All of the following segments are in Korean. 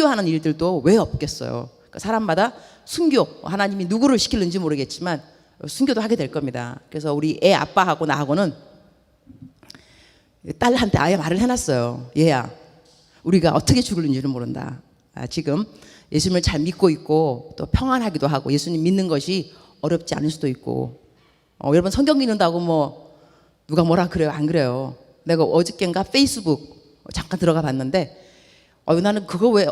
순교하는 일들도 왜 없겠어요. 그러니까 사람마다 순교, 하나님이 누구를 시키는지 모르겠지만 순교도 하게 될 겁니다. 그래서 우리 애 아빠하고 나하고는 딸한테 아예 말을 해놨어요. 얘야, 우리가 어떻게 죽을지는 모른다. 지금 예수님을 잘 믿고 있고 또 평안하기도 하고 예수님 믿는 것이 어렵지 않을 수도 있고 여러분 성경 읽는다고 뭐 누가 뭐라 그래요? 안 그래요. 내가 어저께인가 페이스북 잠깐 들어가 봤는데 나는 그거 왜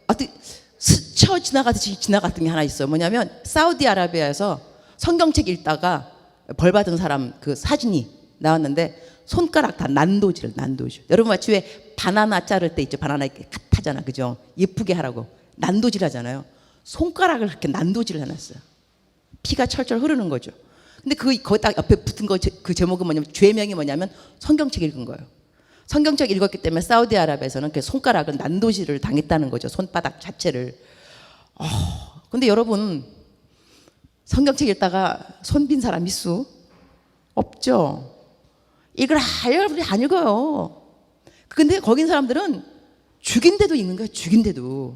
어떻게 스쳐 지나가듯이 지나갔던 게 하나 있어요. 뭐냐면 사우디아라비아에서 성경책 읽다가 벌 받은 사람 그 사진이 나왔는데 손가락 다 난도질. 여러분 마치 왜 바나나 자를 때 있죠. 바나나 이렇게 하잖아, 그죠? 예쁘게 하라고 난도질 하잖아요. 손가락을 그렇게 난도질을 해놨어요. 피가 철철 흐르는 거죠. 근데 거기 딱 옆에 붙은 거 그 제목은 뭐냐면 죄명이 뭐냐면 성경책 읽은 거예요. 성경책 읽었기 때문에 사우디아라비아에서는 그 손가락은 난도질을 당했다는 거죠. 손바닥 자체를. 근데 여러분 성경책 읽다가 손 빈 사람 있수? 없죠. 읽으라 여러분이 안 읽어요. 근데 거긴 사람들은 죽인데도 읽는 거예요. 죽인데도.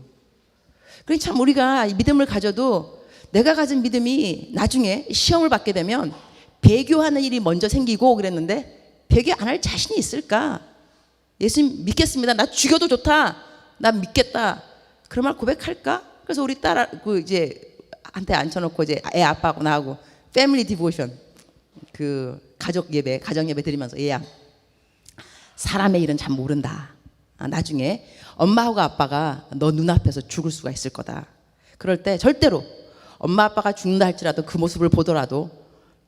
그러니 참 우리가 믿음을 가져도 내가 가진 믿음이 나중에 시험을 받게 되면 배교하는 일이 먼저 생기고 그랬는데 배교 안 할 자신이 있을까? 예수님 믿겠습니다. 나 죽여도 좋다. 나 믿겠다. 그런 말 고백할까? 그래서 우리 딸 이제 한테 앉혀놓고 이제 애 아빠하고 나하고 패밀리 디보션 그 가정 예배 드리면서 얘야, 사람의 일은 참 모른다. 나중에 엄마하고 아빠가 너 눈앞에서 죽을 수가 있을 거다. 그럴 때 절대로 엄마 아빠가 죽는다 할지라도 그 모습을 보더라도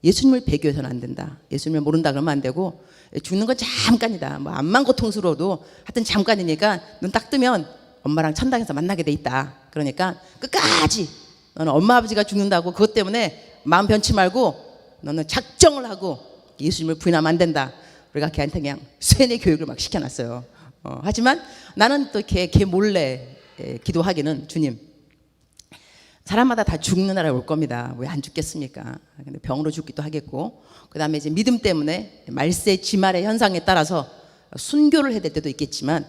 예수님을 배교해서는 안 된다. 예수님을 모른다 그러면 안 되고 죽는 건 잠깐이다. 뭐 암만 고통스러워도 하여튼 잠깐이니까 눈 딱 뜨면 엄마랑 천당에서 만나게 돼 있다. 그러니까 끝까지 너는 엄마 아버지가 죽는다고 그것 때문에 마음 변치 말고 너는 작정을 하고 예수님을 부인하면 안 된다. 우리가 걔한테 그냥 세뇌 교육을 막 시켜놨어요. 하지만 나는 또 걔 몰래 기도하기는 주님, 사람마다 다 죽는 날이 올 겁니다. 왜 안 죽겠습니까? 근데 병으로 죽기도 하겠고, 그 다음에 이제 믿음 때문에 말세 지말의 현상에 따라서 순교를 해야 될 때도 있겠지만,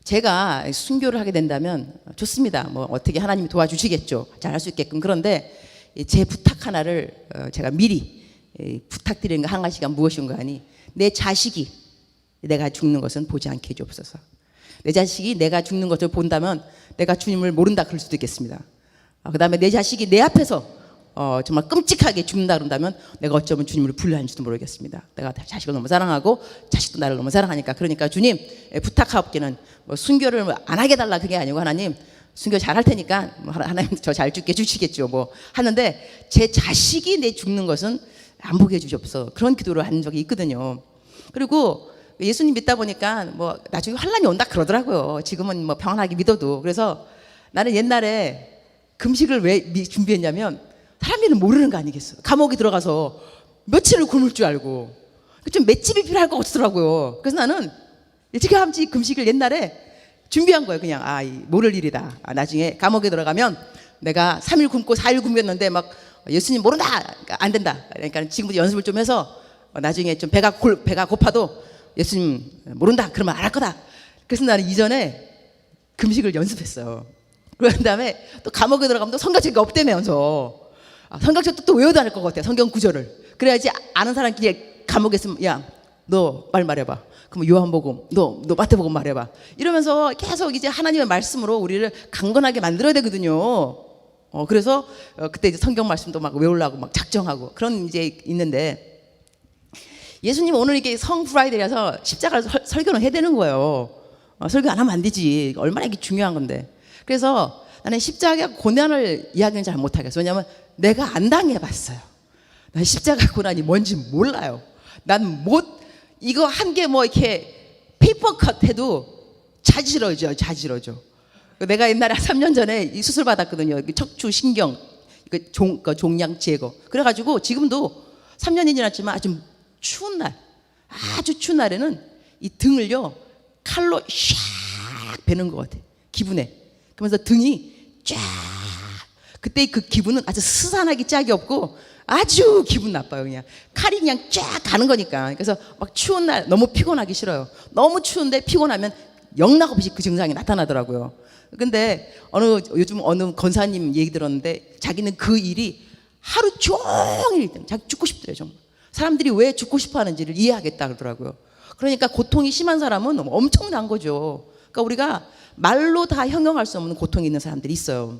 제가 순교를 하게 된다면 좋습니다. 뭐 어떻게 하나님이 도와주시겠죠. 잘 할 수 있게끔. 그런데 제 부탁 하나를 제가 미리 부탁드리는 거 한 가지가 무엇인가 하니, 내 자식이 내가 죽는 것은 보지 않게 해주옵소서. 내 자식이 내가 죽는 것을 본다면 내가 주님을 모른다 그럴 수도 있겠습니다. 그 다음에 내 자식이 내 앞에서 정말 끔찍하게 죽는다 그런다면 내가 어쩌면 주님을 불러하는지도 모르겠습니다. 내가 자식을 너무 사랑하고 자식도 나를 너무 사랑하니까. 그러니까 주님 부탁하옵기는 뭐 순교를 안 하게 달라 그게 아니고, 하나님 순교 잘 할 테니까 하나님 저 잘 죽게 해주시겠죠 뭐 하는데, 제 자식이 내 죽는 것은 안 보게 해주시옵소서. 그런 기도를 한 적이 있거든요. 그리고 예수님 믿다 보니까 뭐 나중에 환란이 온다 그러더라고요. 지금은 뭐 평안하게 믿어도. 그래서 나는 옛날에 금식을 왜 준비했냐면 사람들은 모르는 거 아니겠어. 감옥에 들어가서 며칠을 굶을 줄 알고 좀 맷집이 필요할 것 같더라고요. 그래서 나는 일찌감치 금식을 옛날에 준비한 거예요. 그냥 모를 일이다. 나중에 감옥에 들어가면 내가 3일 굶고 4일 굶겼는데 막 예수님 모른다. 그러니까 안 된다. 그러니까 지금부터 연습을 좀 해서 나중에 좀 배가 고파도 예수님 모른다 그러면 안 할 거다. 그래서 나는 이전에 금식을 연습했어요. 그런 다음에 또 감옥에 들어가면 또 성경책이 없다면서 성경책도 또 외워야 할 것 같아요. 성경 구절을. 그래야지 아는 사람끼리 감옥에 있으면 야, 너 말 말해봐. 그럼 요한복음, 너 마태복음 말해봐. 이러면서 계속 이제 하나님의 말씀으로 우리를 강건하게 만들어야 되거든요. 그래서 그때 이제 성경 말씀도 막 외우려고 막 작정하고 그런 이제 있는데, 예수님 오늘 이게 성 프라이데이라서 십자가를 설교는 해야 되는 거예요. 설교 안 하면 안 되지. 얼마나 이게 중요한 건데. 그래서 나는 십자가 고난을 이야기는 잘 못하겠어요. 왜냐하면 내가 안 당해봤어요. 난 십자가 고난이 뭔지 몰라요. 난 이거 한 개 뭐 이렇게 페이퍼 컷 해도 자지러져. 내가 옛날에 3년 전에 이 수술 받았거든요. 척추 신경 종양 제거. 그래가지고 지금도 3년이 지났지만 아주 추운 날에는 이 등을요 칼로 샥 베는 것 같아. 기분에. 그러면서 등이 쫙, 그때 그 기분은 아주 스산하기 짝이 없고 아주 기분 나빠요. 그냥 칼이 그냥 쫙 가는 거니까. 그래서 막 추운 날 너무 피곤하기 싫어요. 너무 추운데 피곤하면 영락없이 그 증상이 나타나더라고요. 근데 요즘 어느 권사님 얘기 들었는데 자기는 그 일이 하루 종일 자기 죽고 싶더래요. 정말. 사람들이 왜 죽고 싶어 하는지를 이해하겠다 그러더라고요. 그러니까 고통이 심한 사람은 엄청난 거죠. 그러니까 우리가 말로 다 형용할 수 없는 고통이 있는 사람들이 있어요.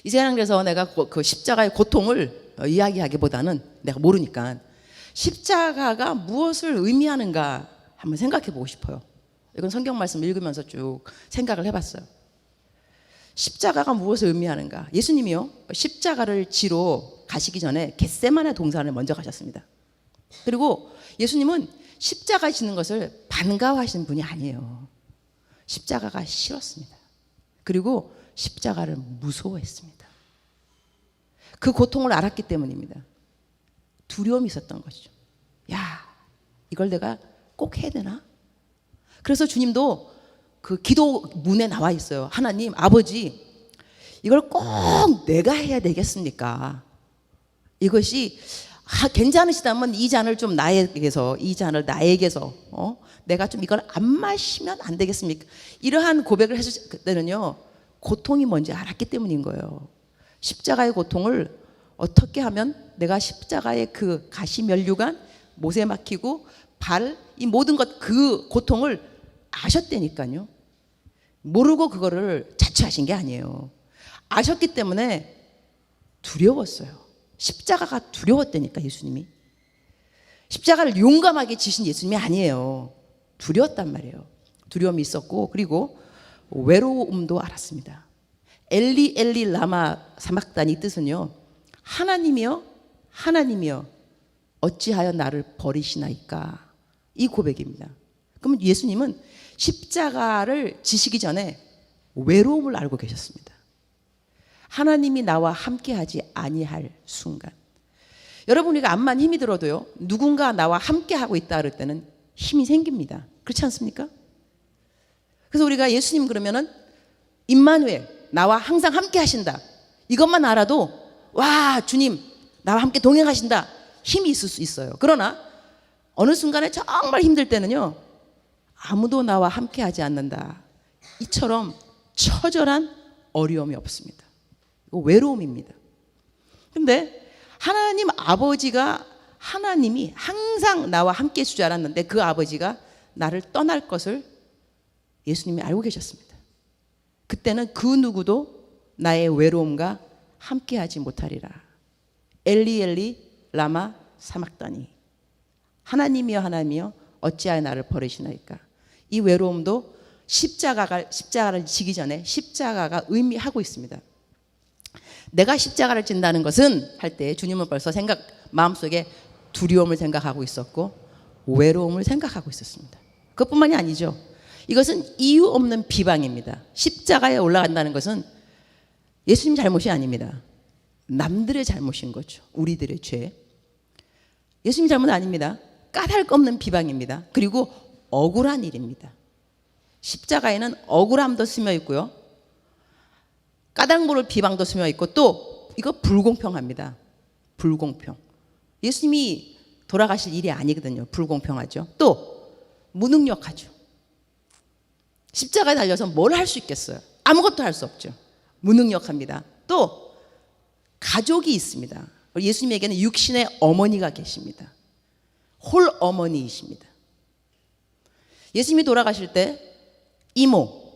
이 세상 그래서 내가 그 십자가의 고통을 이야기하기보다는 내가 모르니까 십자가가 무엇을 의미하는가 한번 생각해 보고 싶어요. 이건 성경 말씀 읽으면서 쭉 생각을 해봤어요. 십자가가 무엇을 의미하는가? 예수님이요 십자가를 지러 가시기 전에 겟세마네 동산을 먼저 가셨습니다. 그리고 예수님은 십자가 지는 것을 반가워하시는 분이 아니에요. 십자가가 싫었습니다. 그리고 십자가를 무서워했습니다. 그 고통을 알았기 때문입니다. 두려움이 있었던 것이죠. 야, 이걸 내가 꼭 해야 되나? 그래서 주님도 그 기도문에 나와 있어요. 하나님, 아버지, 이걸 꼭 내가 해야 되겠습니까? 이것이 괜찮으시다면 이 잔을 좀 나에게서 내가 좀 이걸 안 마시면 안 되겠습니까? 이러한 고백을 했을 때는요, 고통이 뭔지 알았기 때문인 거예요. 십자가의 고통을 어떻게 하면 내가 십자가의 그 가시면류관, 못에 막히고 발, 이 모든 것 그 고통을 아셨다니까요. 모르고 그거를 자처하신 게 아니에요. 아셨기 때문에 두려웠어요. 십자가가 두려웠다니까 예수님이. 십자가를 용감하게 지신 예수님이 아니에요. 두려웠단 말이에요. 두려움이 있었고 그리고 외로움도 알았습니다. 엘리 엘리 라마 사막다니 뜻은요, 하나님이여 하나님이여 어찌하여 나를 버리시나이까, 이 고백입니다. 그러면 예수님은 십자가를 지시기 전에 외로움을 알고 계셨습니다. 하나님이 나와 함께하지 아니할 순간, 여러분 우리가 암만 힘이 들어도요 누군가 나와 함께하고 있다 그럴 때는 힘이 생깁니다. 그렇지 않습니까? 그래서 우리가 예수님 그러면은 임마누엘, 나와 항상 함께 하신다, 이것만 알아도 와 주님 나와 함께 동행하신다, 힘이 있을 수 있어요. 그러나 어느 순간에 정말 힘들 때는요, 아무도 나와 함께 하지 않는다, 이처럼 처절한 어려움이 없습니다. 이거 외로움입니다. 근데 하나님 아버지가, 하나님이 항상 나와 함께 해주지 않았는데 그 아버지가 나를 떠날 것을 예수님이 알고 계셨습니다. 그때는 그 누구도 나의 외로움과 함께하지 못하리라. 엘리 엘리 라마 사막다니, 하나님이여 하나님이여 어찌하여 나를 버리시나이까. 이 외로움도 십자가를 지기 전에 십자가가 의미하고 있습니다. 내가 십자가를 진다는 것은 할 때 주님은 벌써 마음속에 두려움을 생각하고 있었고 외로움을 생각하고 있었습니다. 그것뿐만이 아니죠. 이것은 이유 없는 비방입니다. 십자가에 올라간다는 것은 예수님 잘못이 아닙니다. 남들의 잘못인 거죠. 우리들의 죄. 예수님 잘못은 아닙니다. 까닭 없는 비방입니다. 그리고 억울한 일입니다. 십자가에는 억울함도 스며 있고요, 까닭 모를 비방도 스며 있고, 또 이거 불공평합니다. 불공평. 예수님이 돌아가실 일이 아니거든요. 불공평하죠. 또 무능력하죠. 십자가에 달려서 뭘 할 수 있겠어요? 아무것도 할 수 없죠. 무능력합니다. 또 가족이 있습니다. 예수님에게는 육신의 어머니가 계십니다. 홀 어머니이십니다. 예수님이 돌아가실 때 이모,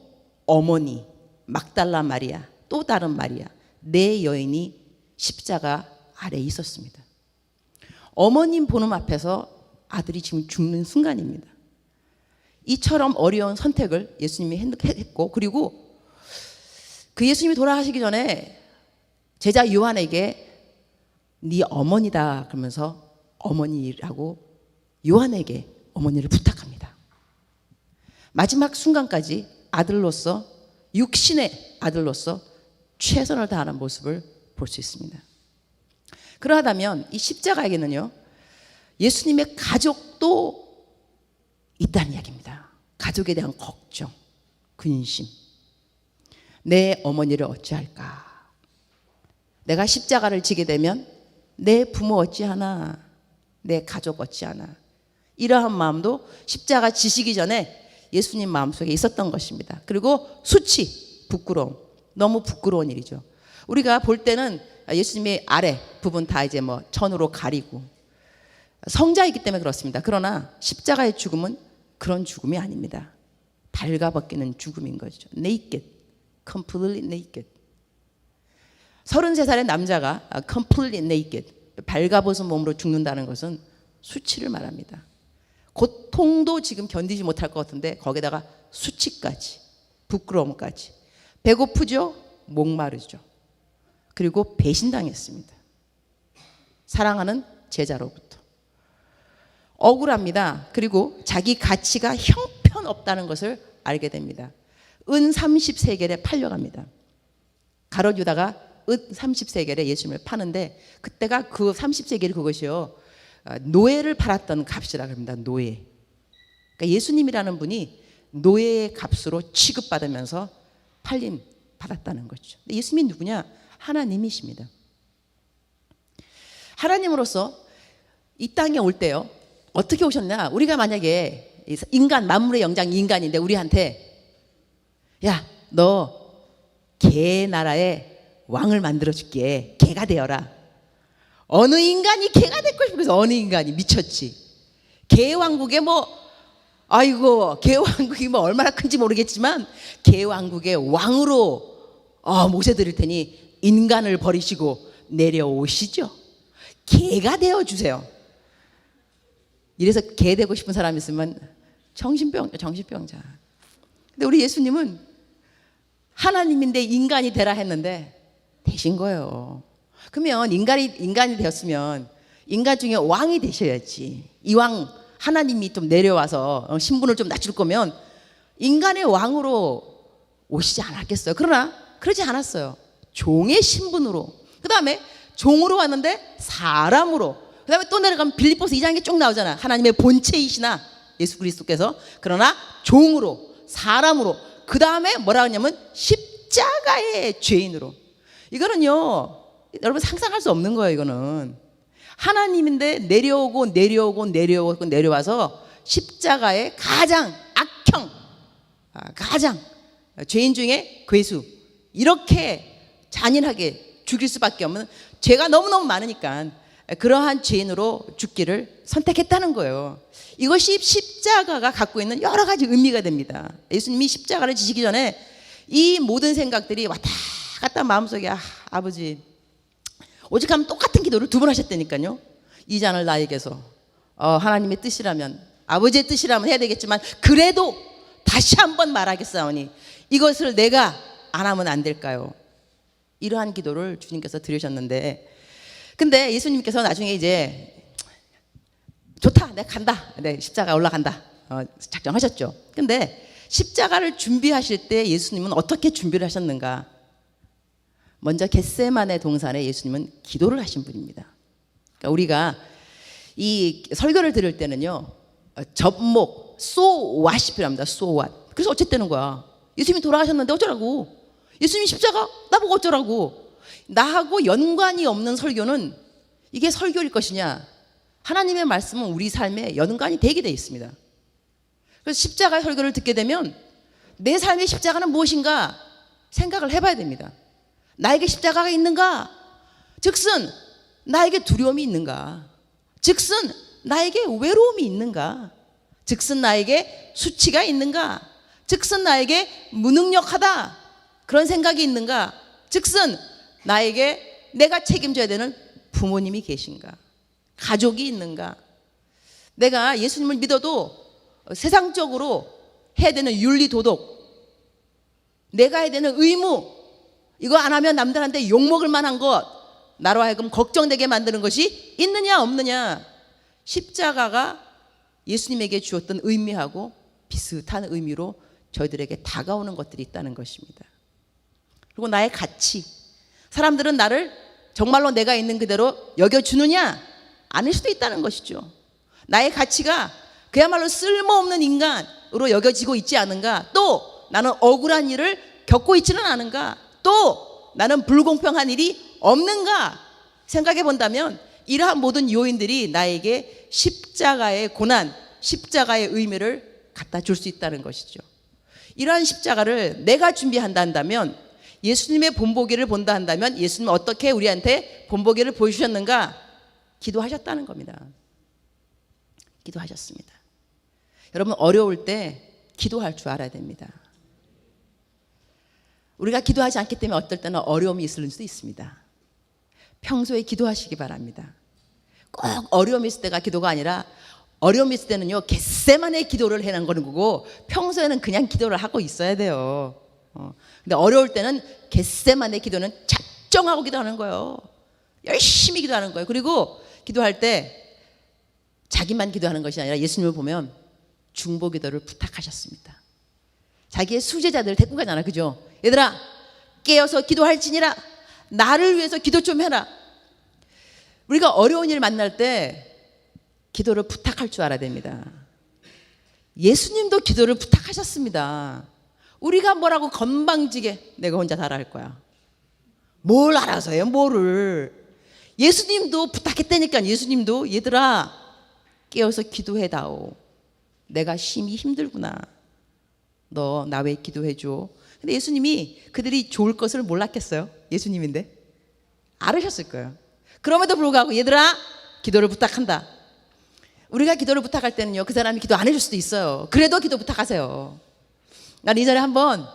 어머니, 막달라 마리아, 또 다른 마리아, 네 여인이 십자가 아래에 있었습니다. 어머님 보는 앞에서 아들이 지금 죽는 순간입니다. 이처럼 어려운 선택을 예수님이 했고, 그리고 그 예수님이 돌아가시기 전에 제자 요한에게 네 어머니다 그러면서 어머니라고 요한에게 어머니를 부탁합니다. 마지막 순간까지 아들로서, 육신의 아들로서 최선을 다하는 모습을 볼 수 있습니다. 그러하다면 이 십자가에게는요 예수님의 가족도 있다는 이야기입니다. 가족에 대한 걱정, 근심. 내 어머니를 어찌할까? 내가 십자가를 지게 되면 내 부모 어찌하나? 내 가족 어찌하나? 이러한 마음도 십자가 지시기 전에 예수님 마음속에 있었던 것입니다. 그리고 수치, 부끄러움. 너무 부끄러운 일이죠. 우리가 볼 때는 예수님의 아래 부분 다 이제 뭐 천으로 가리고 성자이기 때문에 그렇습니다. 그러나 십자가의 죽음은 그런 죽음이 아닙니다. 발가벗기는 죽음인 거죠. naked, completely naked. 33살의 남자가 completely naked, 발가벗은 몸으로 죽는다는 것은 수치를 말합니다. 고통도 지금 견디지 못할 것 같은데 거기다가 수치까지, 부끄러움까지. 배고프죠? 목마르죠. 그리고 배신당했습니다. 사랑하는 제자로부터. 억울합니다. 그리고 자기 가치가 형편없다는 것을 알게 됩니다. 은 30세겔에 팔려갑니다. 가롯 유다가 은 30세겔에 예수님을 파는데 그때가 그 30세겔이 그것이요, 노예를 팔았던 값이라 그럽니다. 노예. 그러니까 예수님이라는 분이 노예의 값으로 취급받으면서 팔림 받았다는 거죠. 예수님이 누구냐? 하나님이십니다. 하나님으로서 이 땅에 올 때요, 어떻게 오셨냐? 우리가 만약에 인간, 만물의 영장 인간인데 우리한테 야, 너 개 나라의 왕을 만들어줄게. 개가 되어라. 어느 인간이 개가 됐고 싶어서 어느 인간이 미쳤지. 개 왕국에 뭐, 아이고, 개 왕국이 뭐 얼마나 큰지 모르겠지만 개 왕국의 왕으로 모셔드릴 테니 인간을 버리시고 내려오시죠. 개가 되어주세요. 이래서 개 되고 싶은 사람 있으면 정신병자. 근데 우리 예수님은 하나님인데 인간이 되라 했는데 되신 거예요. 그러면 인간이 되었으면 인간 중에 왕이 되셔야지. 이왕 하나님이 좀 내려와서 신분을 좀 낮출 거면 인간의 왕으로 오시지 않았겠어요. 그러나 그러지 않았어요. 종의 신분으로. 그 다음에 종으로 왔는데 사람으로. 그 다음에 또 내려가면 빌립보서 2장에 쭉 나오잖아. 하나님의 본체이시나 예수 그리스도께서. 그러나 종으로, 사람으로. 그 다음에 뭐라 하냐면 십자가의 죄인으로. 이거는요, 여러분 상상할 수 없는 거예요. 이거는 하나님인데 내려와서 십자가의 가장 악형, 가장 죄인 중에 괴수, 이렇게 잔인하게 죽일 수밖에 없는, 죄가 너무너무 많으니까 그러한 죄인으로 죽기를 선택했다는 거예요. 이것이 십자가가 갖고 있는 여러 가지 의미가 됩니다. 예수님이 십자가를 지시기 전에 이 모든 생각들이 왔다 갔다 마음속에, 아버지 오직 하면 똑같은 기도를 두 번 하셨다니까요. 이 잔을 나에게서 하나님의 뜻이라면, 아버지의 뜻이라면 해야 되겠지만 그래도 다시 한번 말하겠사오니 이것을 내가 안 하면 안 될까요? 이러한 기도를 주님께서 들으셨는데, 근데 예수님께서 나중에 이제 좋다, 내가 간다, 십자가 올라간다 작정하셨죠. 근데 십자가를 준비하실 때 예수님은 어떻게 준비를 하셨는가? 먼저 겟세마네 동산에 예수님은 기도를 하신 분입니다. 그러니까 우리가 이 설교를 들을 때는요, 접목, so what이 필요합니다. so what. 그래서 어쨌다는 거야. 예수님이 돌아가셨는데 어쩌라고? 예수님이 십자가 나보고 어쩌라고? 나하고 연관이 없는 설교는 이게 설교일 것이냐? 하나님의 말씀은 우리 삶에 연관이 되게 돼 있습니다. 그래서 십자가의 설교를 듣게 되면 내 삶의 십자가는 무엇인가 생각을 해봐야 됩니다. 나에게 십자가가 있는가? 즉슨 나에게 두려움이 있는가? 즉슨 나에게 외로움이 있는가? 즉슨 나에게 수치가 있는가? 즉슨 나에게 무능력하다 그런 생각이 있는가? 즉슨 나에게 내가 책임져야 되는 부모님이 계신가? 가족이 있는가? 내가 예수님을 믿어도 세상적으로 해야 되는 윤리 도덕, 내가 해야 되는 의무, 이거 안 하면 남들한테 욕먹을 만한 것, 나로 하여금 걱정되게 만드는 것이 있느냐 없느냐? 십자가가 예수님에게 주었던 의미하고 비슷한 의미로 저희들에게 다가오는 것들이 있다는 것입니다. 그리고 나의 가치, 사람들은 나를 정말로 내가 있는 그대로 여겨주느냐? 아닐 수도 있다는 것이죠. 나의 가치가 그야말로 쓸모없는 인간으로 여겨지고 있지 않은가? 또 나는 억울한 일을 겪고 있지는 않은가? 또 나는 불공평한 일이 없는가? 생각해 본다면 이러한 모든 요인들이 나에게 십자가의 고난, 십자가의 의미를 갖다 줄 수 있다는 것이죠. 이러한 십자가를 내가 준비한다 한다면, 예수님의 본보기를 본다 한다면 예수님은 어떻게 우리한테 본보기를 보여주셨는가? 기도하셨다는 겁니다. 기도하셨습니다. 여러분, 어려울 때 기도할 줄 알아야 됩니다. 우리가 기도하지 않기 때문에 어떨 때는 어려움이 있을 수도 있습니다. 평소에 기도하시기 바랍니다. 꼭 어려움이 있을 때가 기도가 아니라, 어려움이 있을 때는요, 겟세마네 기도를 해낸 거는 거고, 평소에는 그냥 기도를 하고 있어야 돼요. 근데 어려울 때는 겟세마네 기도는 작정하고 기도하는 거예요. 열심히 기도하는 거예요. 그리고 기도할 때 자기만 기도하는 것이 아니라 예수님을 보면 중보 기도를 부탁하셨습니다. 자기의 수제자들을 데리고 가잖아, 그죠? 얘들아, 깨어서 기도할지니라. 나를 위해서 기도 좀 해라. 우리가 어려운 일 만날 때 기도를 부탁할 줄 알아야 됩니다. 예수님도 기도를 부탁하셨습니다. 우리가 뭐라고 건방지게 내가 혼자 다 할 거야. 뭘 알아서 해요, 뭐를. 예수님도 부탁했다니까. 예수님도 얘들아, 깨어서 기도해다오. 내가 심히 힘들구나. 너 나 왜 기도해줘. 근데 예수님이 그들이 좋을 것을 몰랐겠어요? 예수님인데 알으셨을 거예요. 그럼에도 불구하고 얘들아, 기도를 부탁한다. 우리가 기도를 부탁할 때는요, 그 사람이 기도 안 해줄 수도 있어요. 그래도 기도 부탁하세요. 난 이전에 한번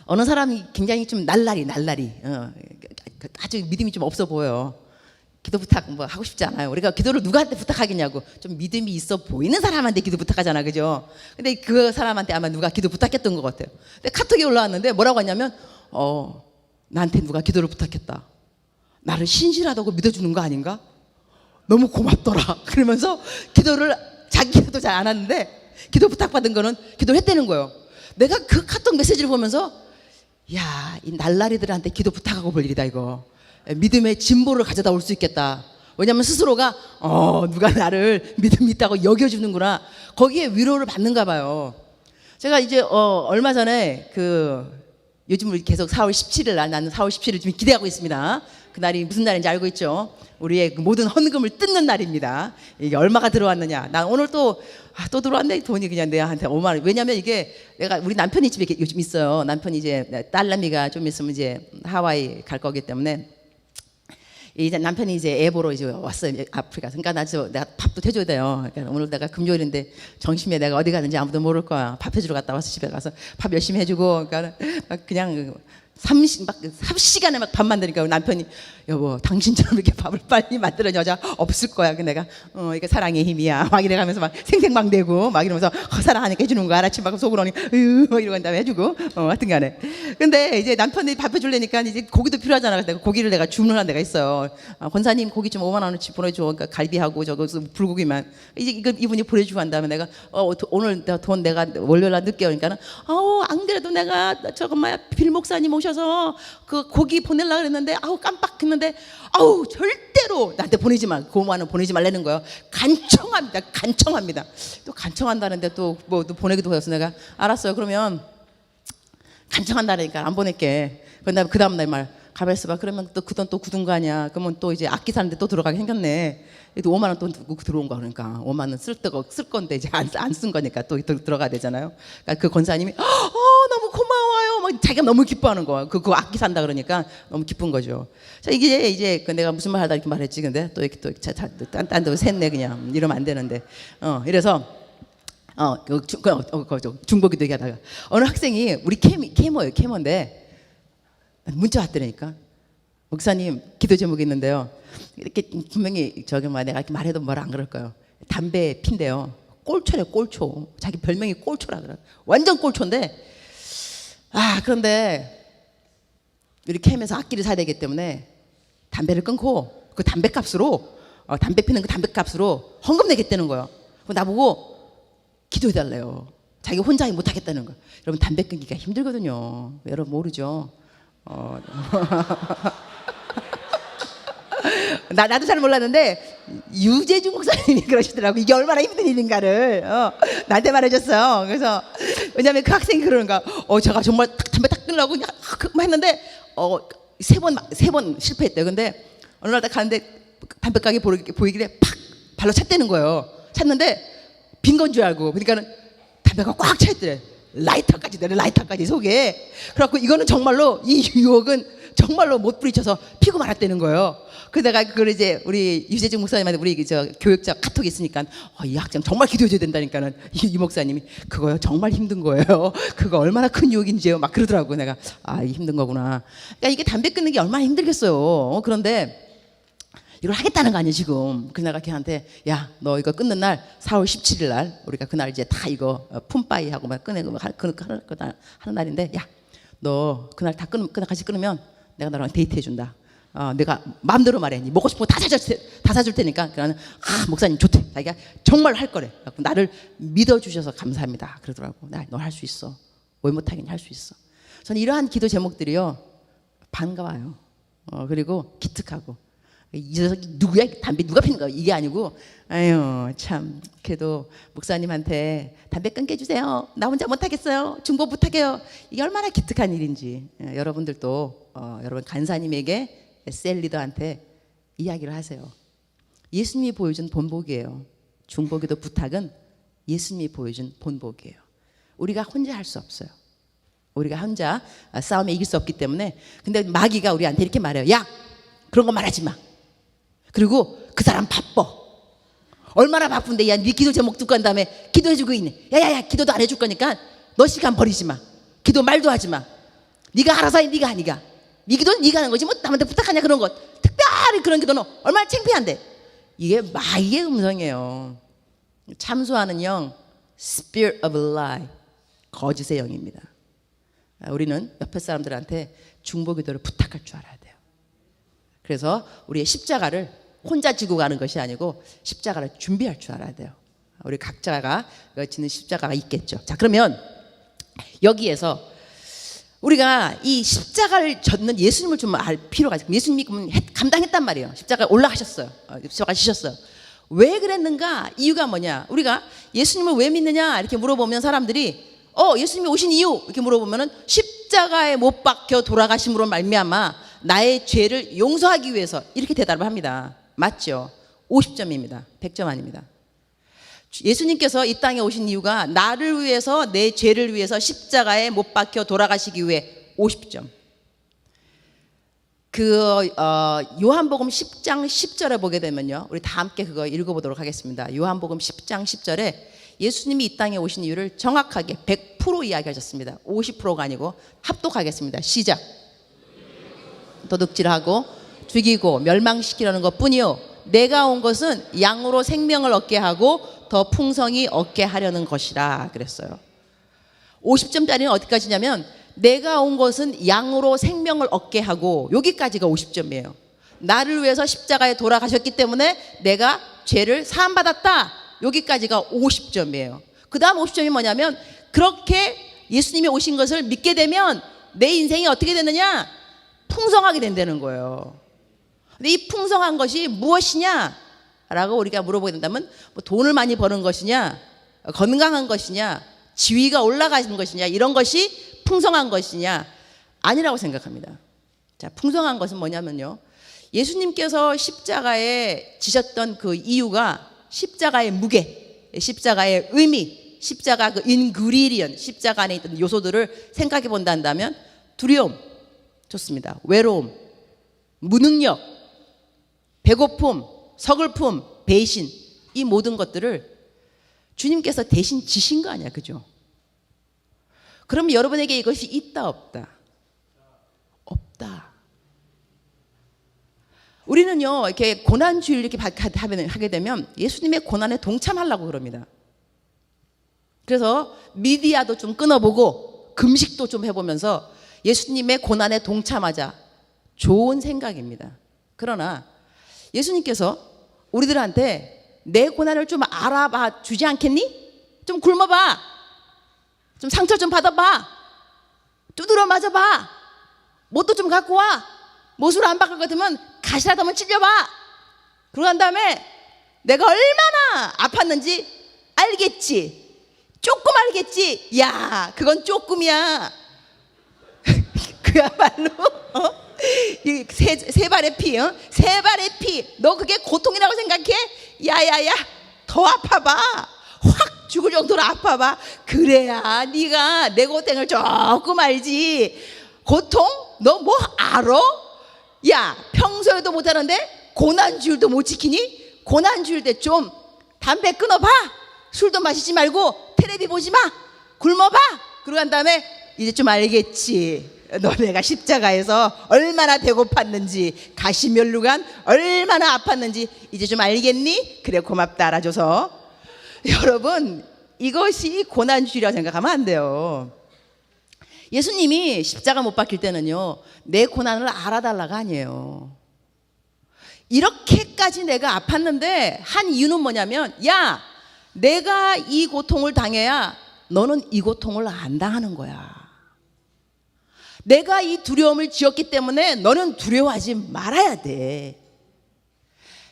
어느 사람이 굉장히 좀 날라리 아주 믿음이 좀 없어 보여요. 기도 부탁 뭐 하고 싶지 않아요. 우리가 기도를 누구한테 부탁하겠냐고. 좀 믿음이 있어 보이는 사람한테 기도 부탁하잖아, 그죠? 근데 그 사람한테 아마 누가 기도 부탁했던 것 같아요. 근데 카톡이 올라왔는데 뭐라고 하냐면, 나한테 누가 기도를 부탁했다. 나를 신실하다고 믿어주는 거 아닌가? 너무 고맙더라. 그러면서 기도를, 자기 기도도 잘 안 하는데 기도 부탁받은 거는 기도를 했다는 거예요. 내가 그 카톡 메시지를 보면서, 야, 이 날라리들한테 기도 부탁하고 볼 일이다 이거. 믿음의 진보를 가져다 올 수 있겠다. 왜냐하면 스스로가 누가 나를 믿음 있다고 여겨주는구나. 거기에 위로를 받는가 봐요. 제가 이제 얼마 전에 요즘 계속 4월 17일 날, 나는 4월 17일 좀 기대하고 있습니다. 그날이 무슨 날인지 알고 있죠? 우리의 모든 헌금을 뜯는 날입니다. 이게 얼마가 들어왔느냐. 난 오늘 또 들어왔네. 돈이 그냥 내한테 5만 원. 왜냐면 이게 우리 남편이 집에 요즘 있어요. 남편이 이제 딸내미가 좀 있으면 이제 하와이 갈 거기 때문에, 이제 남편이 이제 애 보러 이제 왔어요, 아프리카. 그러니까 내가 밥도 해줘야 돼요. 그러니까 오늘 내가 금요일인데 정심에 내가 어디 가는지 아무도 모를 거야. 밥 해주러 갔다 와서 집에 가서 밥 열심히 해주고, 그러니까 그냥 3시간에 막 밥 만드니까 남편이, 여보, 당신처럼 이렇게 밥을 빨리 만드는 여자 없을 거야. 그 내가 이게 사랑의 힘이야 막 이래가면서 막 생생방대고 막 이러면서 사랑하니까 해주는 거야. 아침 막 속으로는 이러고 한 다음에 해주고, 하여튼 간에. 근데 이제 남편이 밥 해주려니까 이제 고기도 필요하잖아. 그래서 고기를 내가 주문한 데가 있어요. 권사님 고기 좀 5만 원어치 보내줘. 그러니까 갈비하고 저거 불고기만. 이제 이분이 보내주고 한 다음에 내가 오늘 돈 내가 월요일날 늦게 오니까는, 안 그래도 내가 저거 빌 목사님 오셔서 그 고기 보내려고 그랬는데 깜빡했는데 절대로 나한테 보내지 마. 그 5만 원 보내지 말라는 거예요. 간청합니다. 또 간청한다는데 또 보내기도 해서 내가 알았어요. 그러면 간청한다니까 안 보낼게. 그다음에 그 다음 날 가만 있어봐. 그러면 또 그 돈 또 굳은 거 아니야. 그러면 또 이제 악기 사는데 또 들어가게 생겼네. 또 5만 원 또 들어온 거. 그러니까 5만 원 쓸 건데 이제 안 쓴 거니까 또 들어가야 되잖아요. 그러니까 그 권사님이 너무 고마워요. 막 자기가 너무 기뻐하는 거야. 그 악기 산다 그러니까 너무 기쁜 거죠. 자, 이제 내가 무슨 말 하다 이렇게 말했지. 근데 또 이렇게 딴 데 샜네 그냥. 이러면 안 되는데. 이래서 중보기도 얘기하다가 어느 학생이 우리 캐머인데 문자 왔더라니까. 목사님 기도 제목이 있는데요. 이렇게 분명히 내가 이렇게 말해도 뭐라 안 그럴 거예요. 담배 핀대요. 꼴초래, 꼴초. 자기 별명이 꼴초라 그래. 완전 꼴초인데, 그런데 우리 캠에서 악기를 사야 되기 때문에 담배를 끊고 그 담배값으로 담배 피는 그 담배값으로 헌금 내겠다는 거예요. 나보고 기도해달래요. 자기 혼자 못 하겠다는 거예요. 여러분, 담배 끊기가 힘들거든요. 여러분 모르죠? 나도 잘 몰랐는데 유재중 목사님이 그러시더라고. 이게 얼마나 힘든 일인가를 나한테 말해줬어요. 그래서 왜냐하면 그 학생이 그러는가. 제가 정말 담배 딱 끊으려고 했는데 세 번 실패했대요. 근데 어느 날 딱 가는데 담배 가게 보이길래 팍 발로 찼다는 거예요. 찼는데 빈 건 줄 알고. 그러니까는 담배가 꽉 차있더래. 라이터까지 내려, 라이터까지 속에. 그래갖고 이거는 정말로, 이 유혹은 정말로 못 부딪혀서 피고 말았다는 거예요. 그러다가 그걸 이제 우리 유재중 목사님한테 우리 저 교육자 카톡이 있으니까 이 학생 정말 기도해줘야 된다니까는 이 목사님이 그거요 정말 힘든 거예요. 그거 얼마나 큰 유혹인지요. 막 그러더라고. 내가 힘든 거구나. 그러니까 이게 담배 끊는 게 얼마나 힘들겠어요. 그런데 이걸 하겠다는 거 아니에요 지금. 그래서 내가 걔한테 야 너 이거 끊는 날 4월 17일 날 우리가 그날 이제 다 이거 품바이 하고 막 하는 날인데 야 너 그날 다 같이 끊으면 내가 너랑 데이트 해준다. 내가 마음대로 말해. 니 먹고 싶은 거 다 사줄 테니까. 그러면 목사님 좋대. 자기가 정말 할 거래. 나를 믿어주셔서 감사합니다. 그러더라고. 너 할 수 있어. 왜 못하겠니? 할 수 있어. 저는 이러한 기도 제목들이요 반가워요. 그리고 기특하고 이 녀석이 누구야? 담배 누가 피는 거야? 이게 아니고 아유 참 그래도 목사님한테 담배 끊게 해주세요. 나 혼자 못하겠어요. 중보 부탁해요. 이게 얼마나 기특한 일인지 여러분들도 여러분 간사님에게 셀리더한테 이야기를 하세요. 예수님이 보여준 본보기예요. 중보기도 부탁은 예수님이 보여준 본보기예요. 우리가 혼자 할 수 없어요. 우리가 혼자 싸움에 이길 수 없기 때문에. 근데 마귀가 우리한테 이렇게 말해요. 야 그런 거 말하지 마. 그리고 그 사람 바빠. 얼마나 바쁜데 야 네 기도 제목 듣고 한 다음에 기도해주고 있네. 야야야 기도도 안 해줄 거니까 너 시간 버리지 마. 기도 말도 하지 마. 네가 알아서 해. 네가 네 기도는 네가 하는 거지 뭐 남한테 부탁하냐 그런 것. 특별히 그런 기도는 얼마나 창피한데. 이게 마귀의 음성이에요. 참소하는 영 Spirit of lie 거짓의 영입니다. 우리는 옆에 사람들한테 중보기도를 부탁할 줄 알아야 돼요. 그래서 우리의 십자가를 혼자 지고 가는 것이 아니고 십자가를 준비할 줄 알아야 돼요. 우리 각자가 지는 십자가가 있겠죠. 자 그러면 여기에서 우리가 이 십자가를 졌는 예수님을 좀 알 필요가 있어요. 예수님이 감당했단 말이에요. 십자가에 올라가셨어요. 십자가 지셨어요. 왜 그랬는가? 이유가 뭐냐? 우리가 예수님을 왜 믿느냐? 이렇게 물어보면 사람들이 예수님이 오신 이유 이렇게 물어보면은 십자가에 못 박혀 돌아가심으로 말미암아 나의 죄를 용서하기 위해서 이렇게 대답을 합니다. 맞죠? 50점입니다. 100점 아닙니다. 예수님께서 이 땅에 오신 이유가 나를 위해서 내 죄를 위해서 십자가에 못 박혀 돌아가시기 위해 50점. 요한복음 10장 10절에 보게 되면요. 우리 다 함께 그거 읽어보도록 하겠습니다. 요한복음 10장 10절에 예수님이 이 땅에 오신 이유를 정확하게 100% 이야기하셨습니다. 50%가 아니고 합독하겠습니다. 시작. 도둑질하고 죽이고 멸망시키려는 것뿐이요 내가 온 것은 양으로 생명을 얻게 하고 더 풍성히 얻게 하려는 것이라 그랬어요. 50점짜리는 어디까지냐면 내가 온 것은 양으로 생명을 얻게 하고 여기까지가 50점이에요. 나를 위해서 십자가에 돌아가셨기 때문에 내가 죄를 사함받았다. 여기까지가 50점이에요. 그 다음 50점이 뭐냐면 그렇게 예수님이 오신 것을 믿게 되면 내 인생이 어떻게 되느냐? 풍성하게 된다는 거예요. 근데 이 풍성한 것이 무엇이냐? 라고 우리가 물어보게 된다면 뭐 돈을 많이 버는 것이냐? 건강한 것이냐? 지위가 올라가는 것이냐? 이런 것이 풍성한 것이냐? 아니라고 생각합니다. 자, 풍성한 것은 뭐냐면요. 예수님께서 십자가에 지셨던 그 이유가 십자가의 무게, 십자가의 의미, 십자가 그 인그리디언, 십자가 안에 있던 요소들을 생각해 본다면 두려움, 좋습니다. 외로움, 무능력, 배고픔, 서글픔, 배신 이 모든 것들을 주님께서 대신 지신 거 아니야, 그죠? 그럼 여러분에게 이것이 있다 없다? 없다. 우리는요 이렇게 고난주일 이렇게 하게 되면 예수님의 고난에 동참하려고 그럽니다. 그래서 미디어도 좀 끊어보고 금식도 좀 해보면서 예수님의 고난에 동참하자. 좋은 생각입니다. 그러나 예수님께서 우리들한테 내 고난을 좀 알아봐 주지 않겠니? 좀 굶어봐. 좀 상처 좀 받아봐. 두드러 맞아봐. 못도 좀 갖고 와. 못으로 안 바꿀 것 같으면 가시라도 한번 찔려봐. 그러고 난 다음에 내가 얼마나 아팠는지 알겠지. 조금 알겠지. 야, 그건 조금이야. 그야말로 세 발의 피, 세 발의 피. 너 그게 고통이라고 생각해? 야야야, 더 아파봐. 확 죽으려고 정도로 아파봐. 그래야 네가 내 고통을 조금 알지. 고통? 너 뭐 알아? 야, 평소에도 못하는데 고난주일도 못 지키니? 고난주일 때 좀 담배 끊어봐. 술도 마시지 말고 텔레비 보지 마. 굶어봐. 그러고 난 다음에 이제 좀 알겠지. 너네가 십자가에서 얼마나 배고팠는지, 가시면류관 얼마나 아팠는지 이제 좀 알겠니? 그래, 고맙다 알아줘서. 여러분, 이것이 고난주일이라고 생각하면 안 돼요. 예수님이 십자가 못 박힐 때는요, 내 고난을 알아달라가 아니에요. 이렇게까지 내가 아팠는데 한 이유는 뭐냐면, 야, 내가 이 고통을 당해야 너는 이 고통을 안 당하는 거야. 내가 이 두려움을 지었기 때문에 너는 두려워하지 말아야 돼.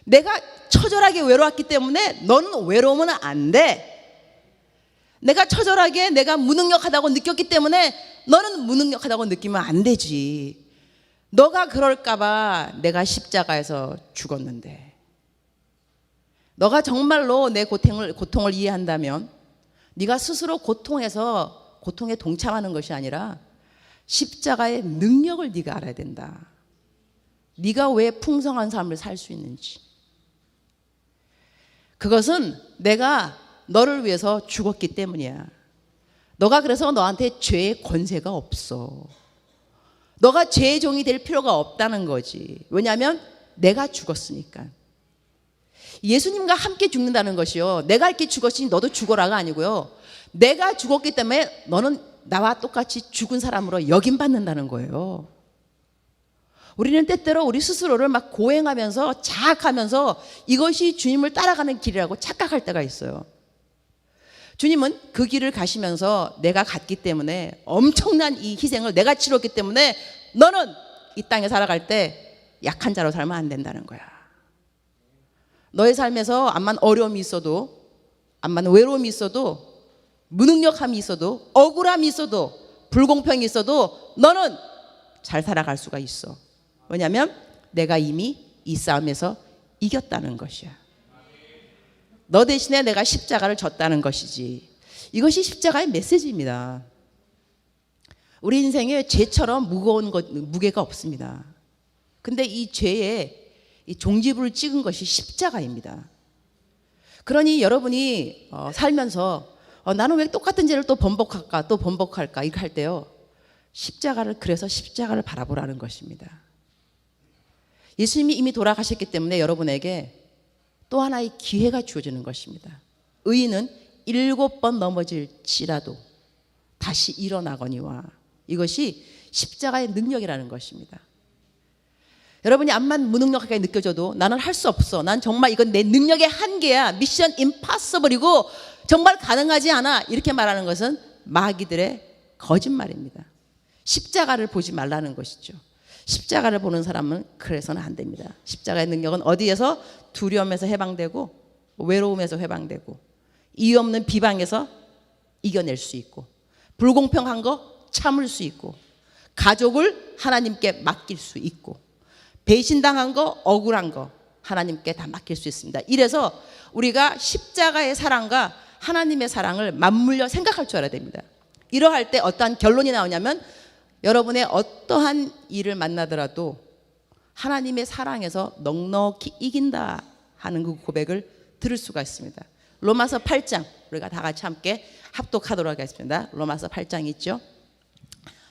내가 처절하게 외로웠기 때문에 너는 외로우면 안 돼. 내가 처절하게 내가 무능력하다고 느꼈기 때문에 너는 무능력하다고 느끼면 안 되지. 너가 그럴까 봐 내가 십자가에서 죽었는데, 너가 정말로 내 고통을 이해한다면 네가 스스로 고통에서 고통에 동참하는 것이 아니라 십자가의 능력을 네가 알아야 된다. 네가 왜 풍성한 삶을 살 수 있는지. 그것은 내가 너를 위해서 죽었기 때문이야. 너가 그래서 너한테 죄의 권세가 없어. 너가 죄의 종이 될 필요가 없다는 거지. 왜냐하면 내가 죽었으니까. 예수님과 함께 죽는다는 것이요, 내가 이렇게 죽었으니 너도 죽어라가 아니고요, 내가 죽었기 때문에 너는 나와 똑같이 죽은 사람으로 여김받는다는 거예요. 우리는 때때로 우리 스스로를 막 고행하면서 자학하면서 이것이 주님을 따라가는 길이라고 착각할 때가 있어요. 주님은 그 길을 가시면서 내가 갔기 때문에, 엄청난 이 희생을 내가 치렀기 때문에 너는 이 땅에 살아갈 때 약한 자로 살면 안 된다는 거야. 너의 삶에서 암만 어려움이 있어도, 암만 외로움이 있어도, 무능력함이 있어도, 억울함이 있어도, 불공평이 있어도 너는 잘 살아갈 수가 있어. 왜냐하면 내가 이미 이 싸움에서 이겼다는 것이야. 너 대신에 내가 십자가를 졌다는 것이지. 이것이 십자가의 메시지입니다. 우리 인생에 죄처럼 무거운 무게가 없습니다. 근데 이 죄에 이 종지부를 찍은 것이 십자가입니다. 그러니 여러분이 살면서 나는 왜 똑같은 죄를 또 번복할까 이렇게 할 때요, 그래서 십자가를 바라보라는 것입니다. 예수님이 이미 돌아가셨기 때문에 여러분에게 또 하나의 기회가 주어지는 것입니다. 의인은 7번 넘어질지라도 다시 일어나거니와. 이것이 십자가의 능력이라는 것입니다. 여러분이 암만 무능력하게 느껴져도 나는 할 수 없어, 난 정말 이건 내 능력의 한계야, 미션 임파서블이고 정말 가능하지 않아, 이렇게 말하는 것은 마귀들의 거짓말입니다. 십자가를 보지 말라는 것이죠. 십자가를 보는 사람은 그래서는 안 됩니다. 십자가의 능력은 어디에서? 두려움에서 해방되고, 외로움에서 해방되고, 이유 없는 비방에서 이겨낼 수 있고, 불공평한 거 참을 수 있고, 가족을 하나님께 맡길 수 있고, 배신당한 거, 억울한 거 하나님께 다 맡길 수 있습니다. 이래서 우리가 십자가의 사랑과 하나님의 사랑을 맞물려 생각할 줄 알아야 됩니다. 이러할 때 어떠한 결론이 나오냐면, 여러분의 어떠한 일을 만나더라도 하나님의 사랑에서 넉넉히 이긴다 하는 그 고백을 들을 수가 있습니다. 로마서 8장, 우리가 다 같이 함께 합독하도록 하겠습니다. 로마서 8장 있죠?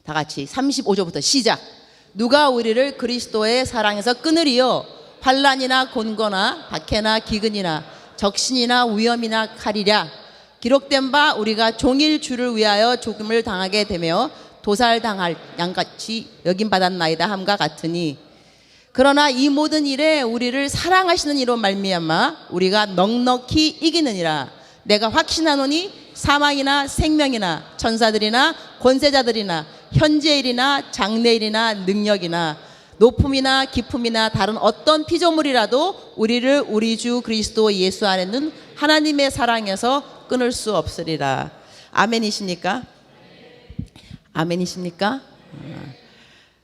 다 같이 35절부터 시작. 누가 우리를 그리스도의 사랑에서 끊으리요? 환난이나 곤고나 박해나 기근이나 적신이나 위험이나 칼이랴. 기록된 바 우리가 종일 주를 위하여 죽음을 당하게 되며 도살당할 양같이 여김받았나이다 함과 같으니, 그러나 이 모든 일에 우리를 사랑하시는 이로 말미암아 우리가 넉넉히 이기느니라. 내가 확신하노니 사망이나 생명이나 천사들이나 권세자들이나 현재일이나 장래일이나 능력이나 높음이나 깊음이나 다른 어떤 피조물이라도 우리를 우리 주 그리스도 예수 안에는 하나님의 사랑에서 끊을 수 없으리라. 아멘이십니까? 아멘이십니까?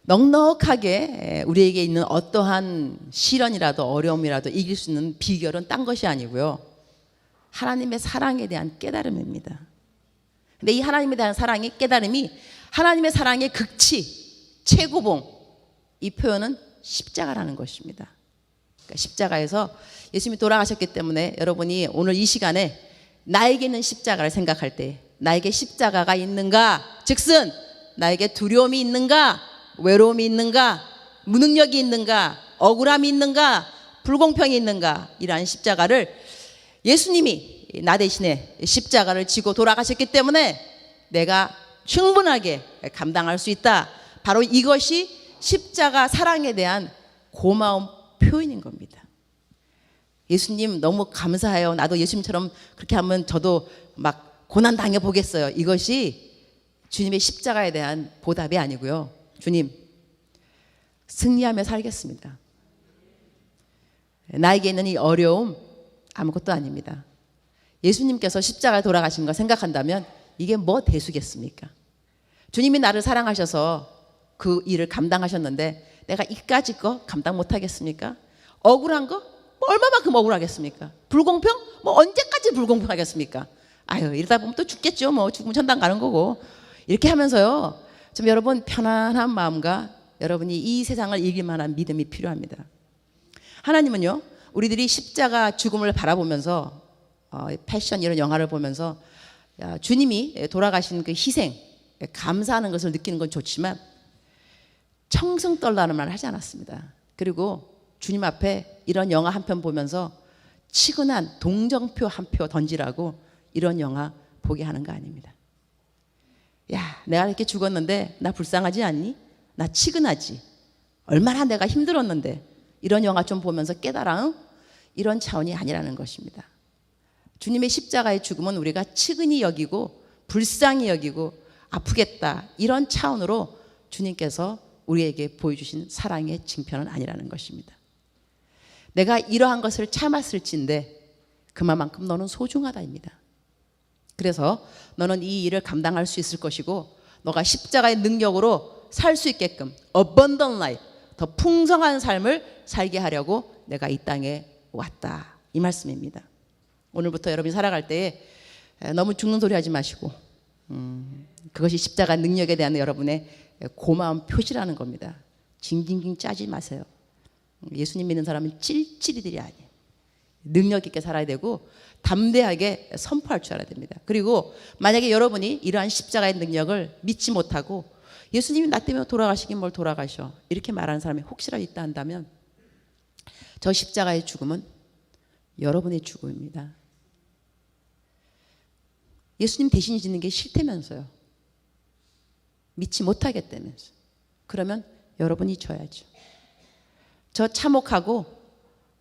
넉넉하게 우리에게 있는 어떠한 시련이라도 어려움이라도 이길 수 있는 비결은 딴 것이 아니고요, 하나님의 사랑에 대한 깨달음입니다. 근데 이 하나님에 대한 사랑의 깨달음이 하나님의 사랑의 극치, 최고봉, 이 표현은 십자가라는 것입니다. 그러니까 십자가에서 예수님이 돌아가셨기 때문에 여러분이 오늘 이 시간에 나에게 있는 십자가를 생각할 때 나에게 십자가가 있는가, 즉슨 나에게 두려움이 있는가, 외로움이 있는가, 무능력이 있는가, 억울함이 있는가, 불공평이 있는가, 이러한 십자가를 예수님이 나 대신에 십자가를 지고 돌아가셨기 때문에 내가 충분하게 감당할 수 있다. 바로 이것이 십자가 사랑에 대한 고마움 표현인 겁니다. 예수님 너무 감사해요. 나도 예수님처럼 그렇게 하면 저도 막 고난 당해 보겠어요. 이것이 주님의 십자가에 대한 보답이 아니고요. 주님, 승리하며 살겠습니다. 나에게 있는 이 어려움 아무것도 아닙니다. 예수님께서 십자가에 돌아가신 거 생각한다면 이게 뭐 대수겠습니까? 주님이 나를 사랑하셔서 그 일을 감당하셨는데 내가 이까짓 거 감당 못하겠습니까? 억울한 거? 뭐 얼마만큼 억울하겠습니까? 불공평? 뭐 언제까지 불공평하겠습니까? 아유, 이러다 보면 또 죽겠죠. 뭐 죽으면 천당 가는 거고. 이렇게 하면서요, 좀 여러분 편안한 마음과 여러분이 이 세상을 이길 만한 믿음이 필요합니다. 하나님은요, 우리들이 십자가 죽음을 바라보면서 패션 이런 영화를 보면서 주님이 돌아가신 그 희생, 감사하는 것을 느끼는 건 좋지만 청승 떨라는 말을 하지 않았습니다. 그리고 주님 앞에 이런 영화 한 편 보면서 치근한 동정표 한 표 던지라고 이런 영화 보게 하는 거 아닙니다. 야, 내가 이렇게 죽었는데 나 불쌍하지 않니? 나 치근하지? 얼마나 내가 힘들었는데, 이런 영화 좀 보면서 깨달아, 응? 이런 차원이 아니라는 것입니다. 주님의 십자가의 죽음은 우리가 치근히 여기고 불쌍히 여기고 아프겠다, 이런 차원으로 주님께서 우리에게 보여주신 사랑의 징표는 아니라는 것입니다. 내가 이러한 것을 참았을진데 그만큼 너는 소중하다입니다. 그래서 너는 이 일을 감당할 수 있을 것이고, 너가 십자가의 능력으로 살 수 있게끔 abundant life, 더 풍성한 삶을 살게 하려고 내가 이 땅에 왔다, 이 말씀입니다. 오늘부터 여러분이 살아갈 때에 너무 죽는 소리 하지 마시고, 그것이 십자가 능력에 대한 여러분의 고마운 표시라는 겁니다. 징징징 짜지 마세요. 예수님 믿는 사람은 찔찔이들이 아니에요. 능력 있게 살아야 되고 담대하게 선포할 줄 알아야 됩니다. 그리고 만약에 여러분이 이러한 십자가의 능력을 믿지 못하고 예수님이 나 때문에 돌아가시긴 뭘 돌아가셔, 이렇게 말하는 사람이 혹시라도 있다 한다면 저 십자가의 죽음은 여러분의 죽음입니다. 예수님 대신 지는 게 싫다면서요. 믿지 못하겠다면서. 그러면 여러분이 져야죠. 저 참혹하고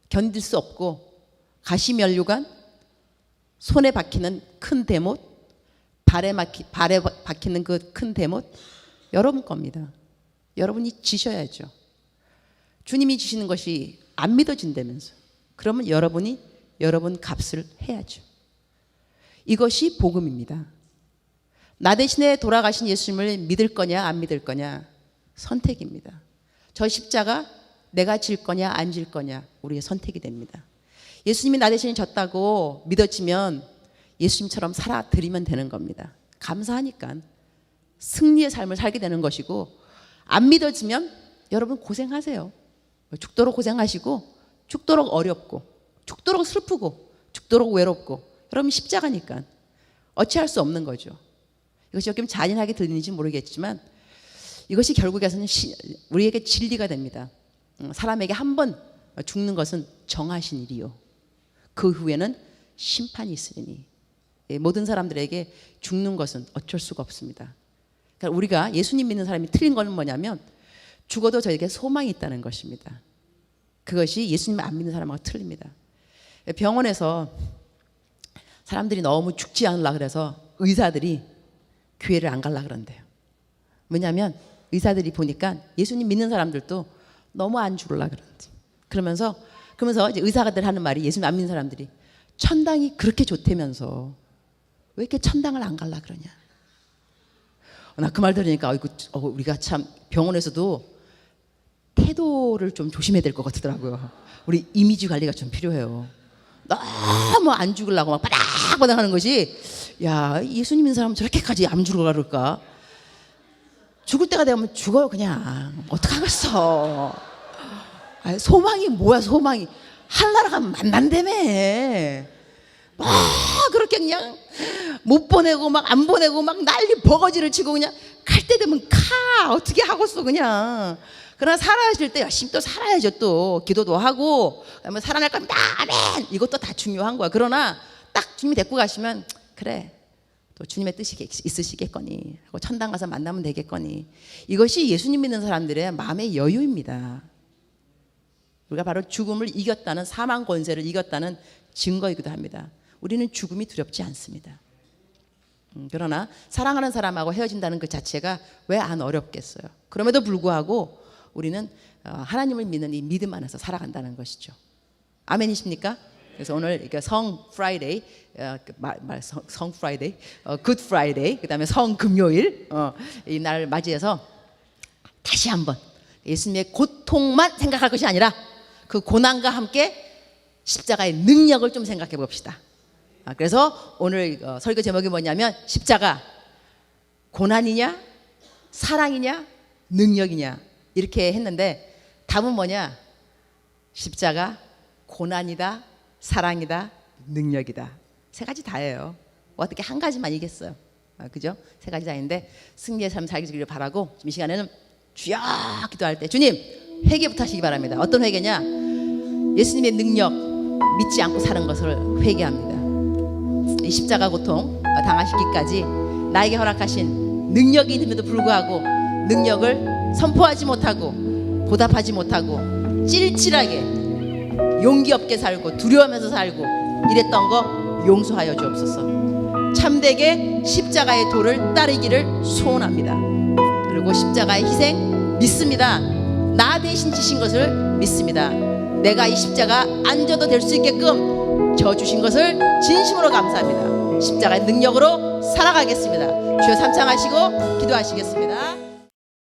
견딜 수 없고 가시면류관, 손에 박히는 큰 대못, 발에 박히는 그 큰 대못, 여러분 겁니다. 여러분이 지셔야죠. 주님이 주시는 것이 안 믿어진다면서. 그러면 여러분이 여러분 값을 해야죠. 이것이 복음입니다. 나 대신에 돌아가신 예수님을 믿을 거냐 안 믿을 거냐, 선택입니다. 저 십자가 내가 질 거냐 안 질 거냐, 우리의 선택이 됩니다. 예수님이 나 대신에 졌다고 믿어지면 예수님처럼 살아드리면 되는 겁니다. 감사하니까 승리의 삶을 살게 되는 것이고, 안 믿어지면 여러분 고생하세요. 죽도록 고생하시고, 죽도록 어렵고, 죽도록 슬프고, 죽도록 외롭고, 여러분 십자가니까 어찌할 수 없는 거죠. 이것이 조금 잔인하게 들리는지 모르겠지만 이것이 결국에서는 우리에게 진리가 됩니다. 사람에게 한 번 죽는 것은 정하신 일이요, 그 후에는 심판이 있으리니. 모든 사람들에게 죽는 것은 어쩔 수가 없습니다. 그러니까 우리가 예수님 믿는 사람이 틀린 건 뭐냐면 죽어도 저에게 소망이 있다는 것입니다. 그것이 예수님 안 믿는 사람하고 틀립니다. 병원에서 사람들이 너무 죽지 않으려고 그래서 의사들이 교회를 안 가려고 그런대요. 왜냐하면 의사들이 보니까 예수님 믿는 사람들도 너무 안 죽으려고 그런지. 그러면서 이제 의사들 하는 말이, 예수님 안 믿는 사람들이 천당이 그렇게 좋다면서 왜 이렇게 천당을 안 가려고 그러냐. 나 그 말 들으니까 우리가 참 병원에서도 태도를 좀 조심해야 될 것 같더라고요. 우리 이미지 관리가 좀 필요해요. 너무 안 죽으려고 막 바닥바닥 하는 것이, 야, 예수님 믿는 사람은 저렇게까지 안 죽으려고 그럴까? 죽을 때가 되면 죽어요 그냥. 어떡하겠어. 소망이 뭐야 소망이. 하늘나라 가면 만난다며. 막 그렇게 그냥 못 보내고 막 안 보내고 막 난리 버거지를 치고 그냥 갈 때 되면 가. 어떻게 하겠어 그냥. 그러나 살아실 때 열심히 또 살아야죠. 또 기도도 하고 그다음에 살아날 거면 아멘 이것도 다 중요한 거야. 그러나 딱 주님이 데리고 가시면 그래 또 주님의 뜻이 있으시겠거니 하고 천당 가서 만나면 되겠거니. 이것이 예수님 믿는 사람들의 마음의 여유입니다. 우리가 바로 죽음을 이겼다는, 사망 권세를 이겼다는 증거이기도 합니다. 우리는 죽음이 두렵지 않습니다. 그러나 사랑하는 사람하고 헤어진다는 그 자체가 왜 안 어렵겠어요. 그럼에도 불구하고 우리는 하나님을 믿는 이 믿음 안에서 살아간다는 것이죠. 아멘이십니까? 그래서 오늘 성 프라이데이, 성 프라이데이, 굿 프라이데이, 그다음에 성 금요일 이 날 맞이해서 다시 한번 예수님의 고통만 생각할 것이 아니라 그 고난과 함께 십자가의 능력을 좀 생각해 봅시다. 그래서 오늘 설교 제목이 뭐냐면 십자가 고난이냐 사랑이냐 능력이냐 이렇게 했는데 답은 뭐냐? 십자가 고난이다 사랑이다 능력이다. 세 가지 다예요. 어떻게 한 가지만 이겠어요. 그죠? 세 가지 다인데 승리의 삶 살기를 바라고 지금 이 시간에는 주여 기도할 때 주님 회개부터 하시기 바랍니다. 어떤 회개냐? 예수님의 능력 믿지 않고 사는 것을 회개합니다. 이 십자가 고통 당하시기까지 나에게 허락하신 능력이 있음에도 불구하고 능력을 선포하지 못하고 보답하지 못하고 찔찔하게 용기 없게 살고 두려워하면서 살고 이랬던 거 용서하여 주옵소서. 참되게 십자가의 도를 따르기를 소원합니다. 그리고 십자가의 희생 믿습니다. 나 대신 지신 것을 믿습니다. 내가 이 십자가 안 져도 될 수 있게끔 져주신 것을 진심으로 감사합니다. 십자가의 능력으로 살아가겠습니다. 주여 삼창하시고 기도하시겠습니다.